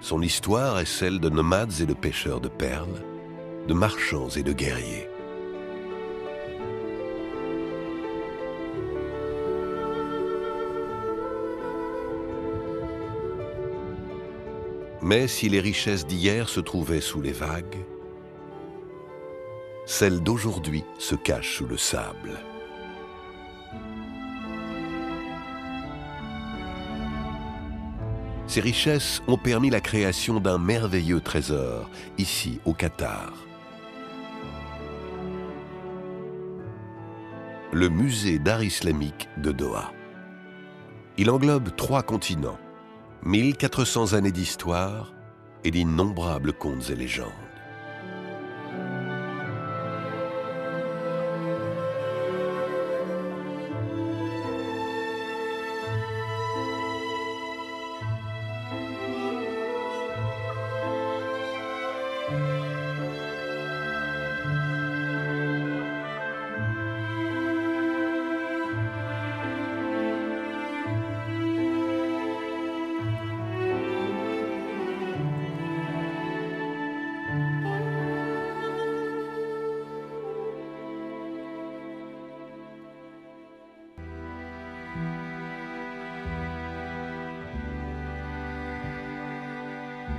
Son histoire est celle de nomades et de pêcheurs de perles, de marchands et de guerriers. Mais si les richesses d'hier se trouvaient sous les vagues, celles d'aujourd'hui se cachent sous le sable. Ces richesses ont permis la création d'un merveilleux trésor, ici au Qatar. Le musée d'art islamique de Doha. Il englobe 3 continents, 1400 années d'histoire et d'innombrables contes et légendes.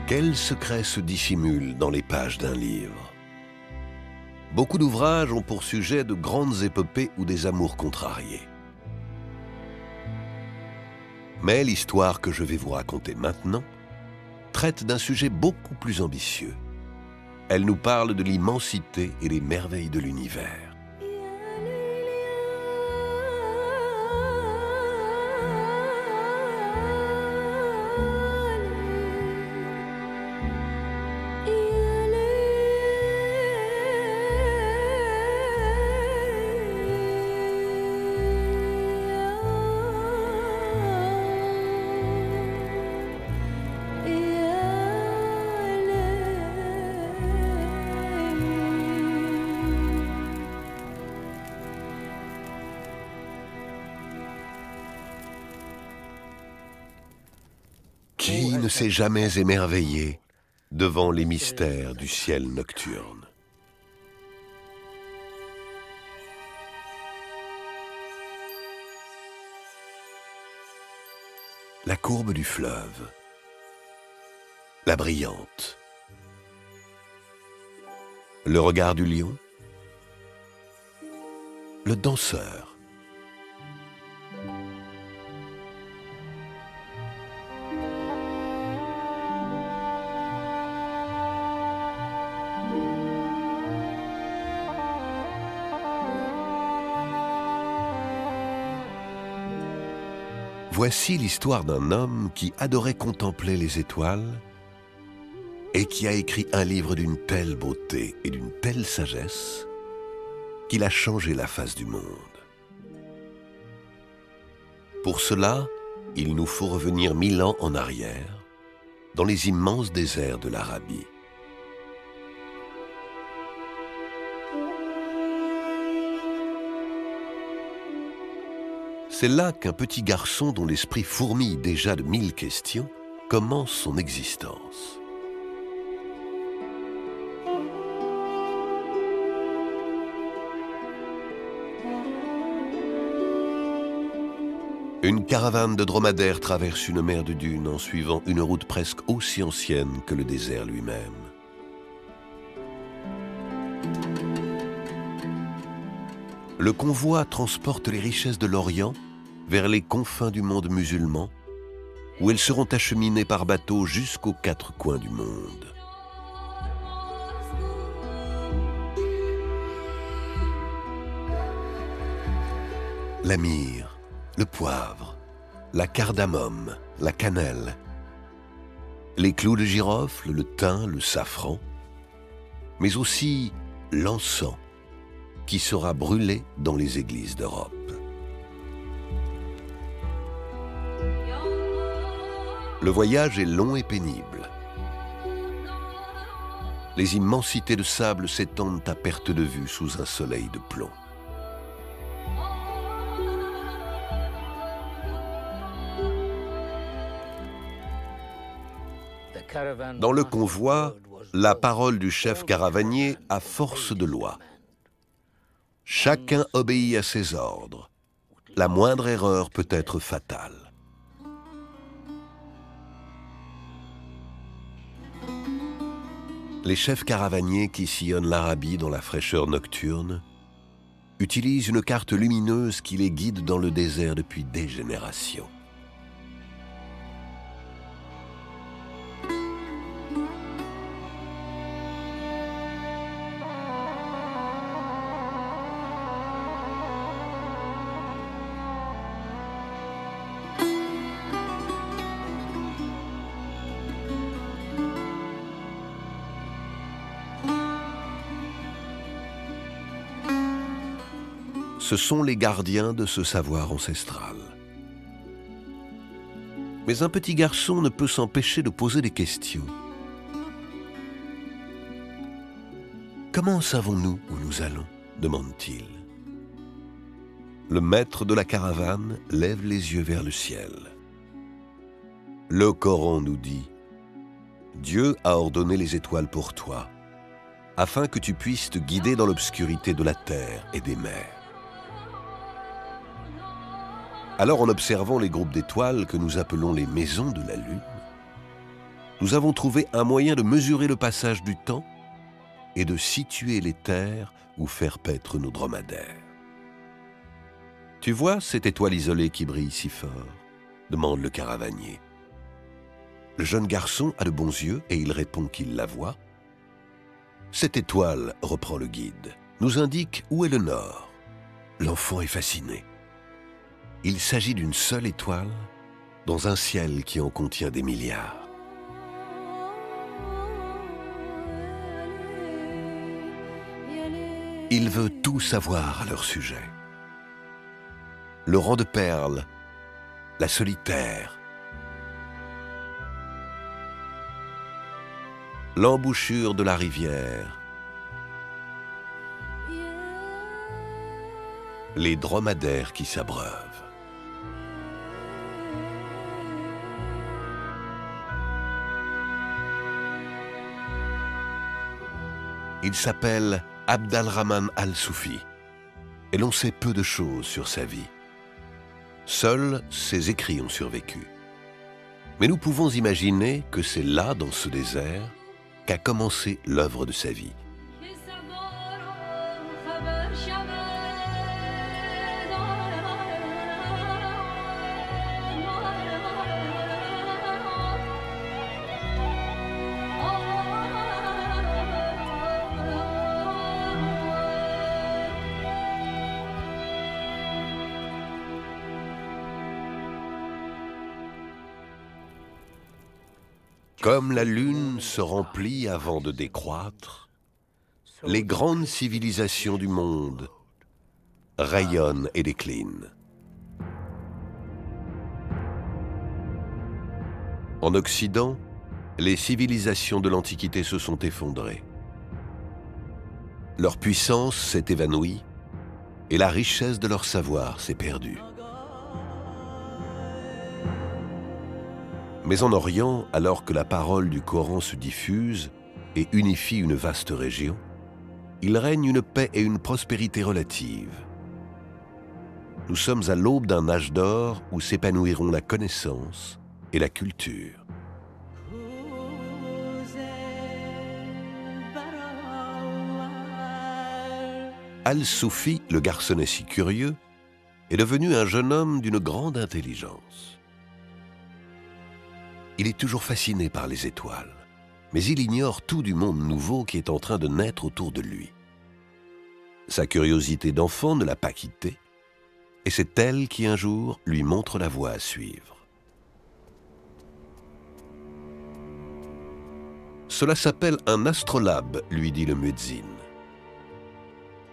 Quels secrets se dissimulent dans les pages d'un livre? Beaucoup d'ouvrages ont pour sujet de grandes épopées ou des amours contrariés. Mais l'histoire que je vais vous raconter maintenant traite d'un sujet beaucoup plus ambitieux. Elle nous parle de l'immensité et des merveilles de l'univers. Qui ne s'est jamais émerveillé devant les mystères du ciel nocturne? La courbe du fleuve, la brillante, le regard du lion, le danseur, voici l'histoire d'un homme qui adorait contempler les étoiles et qui a écrit un livre d'une telle beauté et d'une telle sagesse qu'il a changé la face du monde. Pour cela, il nous faut revenir 1000 ans en arrière, dans les immenses déserts de l'Arabie. C'est là qu'un petit garçon dont l'esprit fourmille déjà de 1000 questions commence son existence. Une caravane de dromadaires traverse une mer de dunes en suivant une route presque aussi ancienne que le désert lui-même. Le convoi transporte les richesses de l'Orient vers les confins du monde musulman, où elles seront acheminées par bateau jusqu'aux 4 coins du monde. La myrrhe, le poivre, la cardamome, la cannelle, les clous de girofle, le thym, le safran, mais aussi l'encens qui sera brûlé dans les églises d'Europe. Le voyage est long et pénible. Les immensités de sable s'étendent à perte de vue sous un soleil de plomb. Dans le convoi, la parole du chef caravanier a force de loi. Chacun obéit à ses ordres. La moindre erreur peut être fatale. Les chefs caravaniers qui sillonnent l'Arabie dans la fraîcheur nocturne utilisent une carte lumineuse qui les guide dans le désert depuis des générations. Ce sont les gardiens de ce savoir ancestral. Mais un petit garçon ne peut s'empêcher de poser des questions. « Comment savons-nous où nous allons ?» demande-t-il. Le maître de la caravane lève les yeux vers le ciel. Le Coran nous dit « Dieu a ordonné les étoiles pour toi, afin que tu puisses te guider dans l'obscurité de la terre et des mers. » Alors, en observant les groupes d'étoiles que nous appelons les maisons de la Lune, nous avons trouvé un moyen de mesurer le passage du temps et de situer les terres où faire paître nos dromadaires. « Tu vois cette étoile isolée qui brille si fort ?» demande le caravanier. Le jeune garçon a de bons yeux et il répond qu'il la voit. « Cette étoile, reprend le guide, nous indique où est le nord. » L'enfant est fasciné. Il s'agit d'une seule étoile dans un ciel qui en contient des milliards. Il veut tout savoir à leur sujet. Le rang de perles, la solitaire, l'embouchure de la rivière, les dromadaires qui s'abreuvent. Il s'appelle Abd al-Rahman al-Soufi et l'on sait peu de choses sur sa vie. Seuls ses écrits ont survécu. Mais nous pouvons imaginer que c'est là, dans ce désert, qu'a commencé l'œuvre de sa vie. Comme la lune se remplit avant de décroître, les grandes civilisations du monde rayonnent et déclinent. En Occident, les civilisations de l'Antiquité se sont effondrées. Leur puissance s'est évanouie et la richesse de leur savoir s'est perdue. Mais en Orient, alors que la parole du Coran se diffuse et unifie une vaste région, il règne une paix et une prospérité relatives. Nous sommes à l'aube d'un âge d'or où s'épanouiront la connaissance et la culture. Al-Soufi, le garçonnet si curieux, est devenu un jeune homme d'une grande intelligence. Il est toujours fasciné par les étoiles, mais il ignore tout du monde nouveau qui est en train de naître autour de lui. Sa curiosité d'enfant ne l'a pas quitté, et c'est elle qui un jour lui montre la voie à suivre. Cela s'appelle un astrolabe, lui dit le muezzin.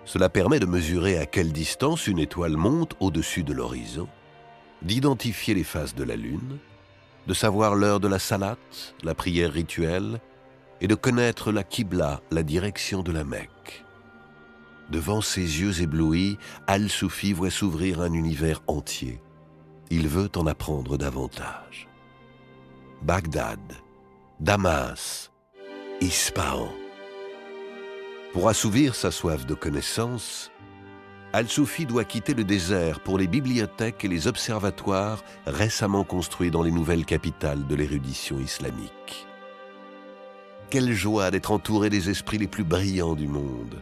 Cela permet de mesurer à quelle distance une étoile monte au-dessus de l'horizon, d'identifier les phases de la lune, de savoir l'heure de la salat, la prière rituelle, et de connaître la Qibla, la direction de la Mecque. Devant ses yeux éblouis, Al-Soufi voit s'ouvrir un univers entier. Il veut en apprendre davantage. Bagdad, Damas, Ispahan. Pour assouvir sa soif de connaissance, Al-Soufi doit quitter le désert pour les bibliothèques et les observatoires récemment construits dans les nouvelles capitales de l'érudition islamique. Quelle joie d'être entouré des esprits les plus brillants du monde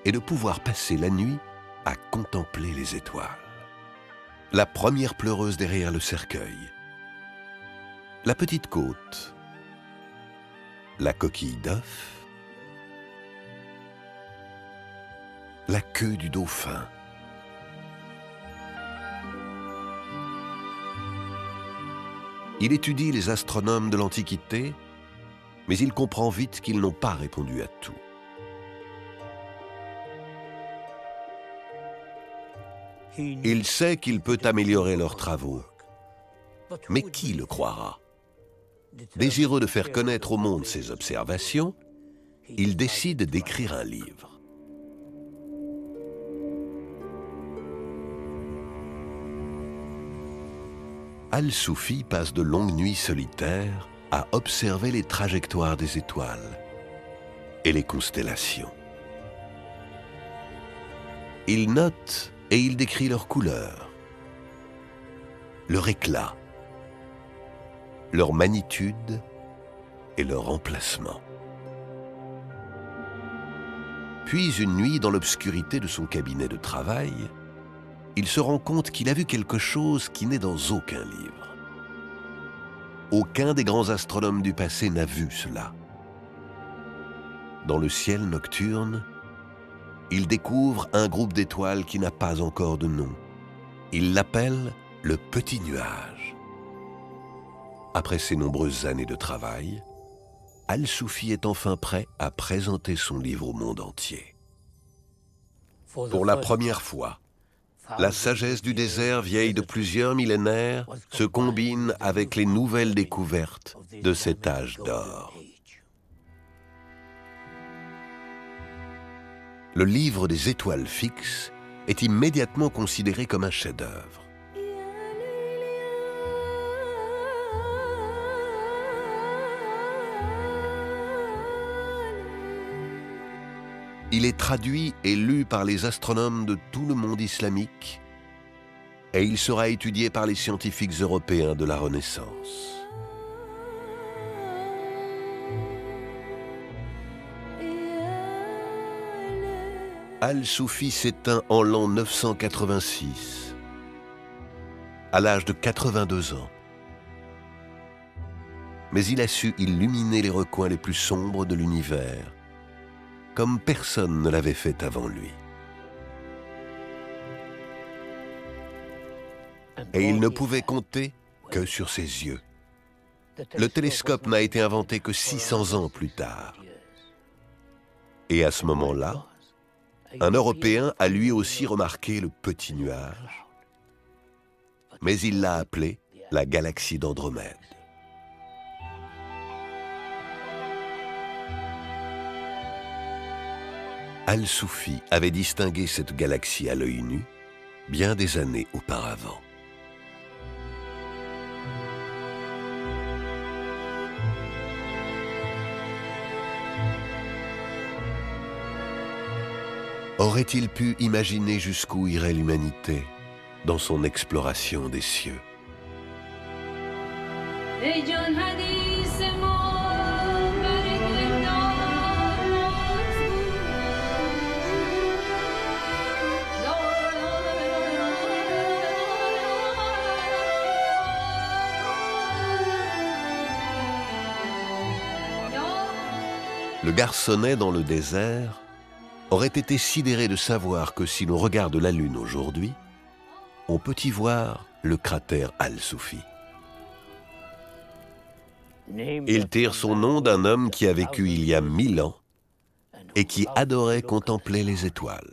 et de pouvoir passer la nuit à contempler les étoiles. La première pleureuse derrière le cercueil, la petite côte, la coquille d'œuf, la queue du dauphin. Il étudie les astronomes de l'Antiquité, mais il comprend vite qu'ils n'ont pas répondu à tout. Il sait qu'il peut améliorer leurs travaux, mais qui le croira? Désireux de faire connaître au monde ses observations, il décide d'écrire un livre. Al-Soufi passe de longues nuits solitaires à observer les trajectoires des étoiles et les constellations. Il note et il décrit leurs couleurs, leur éclat, leur magnitude et leur emplacement. Puis une nuit, dans l'obscurité de son cabinet de travail, il se rend compte qu'il a vu quelque chose qui n'est dans aucun livre. Aucun des grands astronomes du passé n'a vu cela. Dans le ciel nocturne, il découvre un groupe d'étoiles qui n'a pas encore de nom. Il l'appelle le Petit Nuage. Après ces nombreuses années de travail, Al-Soufi est enfin prêt à présenter son livre au monde entier. Pour la première fois, la sagesse du désert vieille de plusieurs millénaires se combine avec les nouvelles découvertes de cet âge d'or. Le livre des étoiles fixes est immédiatement considéré comme un chef-d'œuvre. Il est traduit et lu par les astronomes de tout le monde islamique et il sera étudié par les scientifiques européens de la Renaissance. Al-Soufi s'éteint en l'an 986, à l'âge de 82 ans. Mais il a su illuminer les recoins les plus sombres de l'univers, comme personne ne l'avait fait avant lui. Et il ne pouvait compter que sur ses yeux. Le télescope n'a été inventé que 600 ans plus tard. Et à ce moment-là, un Européen a lui aussi remarqué le Petit Nuage, mais il l'a appelé la galaxie d'Andromède. Al-Soufi avait distingué cette galaxie à l'œil nu bien des années auparavant. Aurait-il pu imaginer jusqu'où irait l'humanité dans son exploration des cieux? Le garçonnet dans le désert aurait été sidéré de savoir que si l'on regarde la Lune aujourd'hui, on peut y voir le cratère Al-Soufi. Il tire son nom d'un homme qui a vécu il y a 1000 ans et qui adorait contempler les étoiles.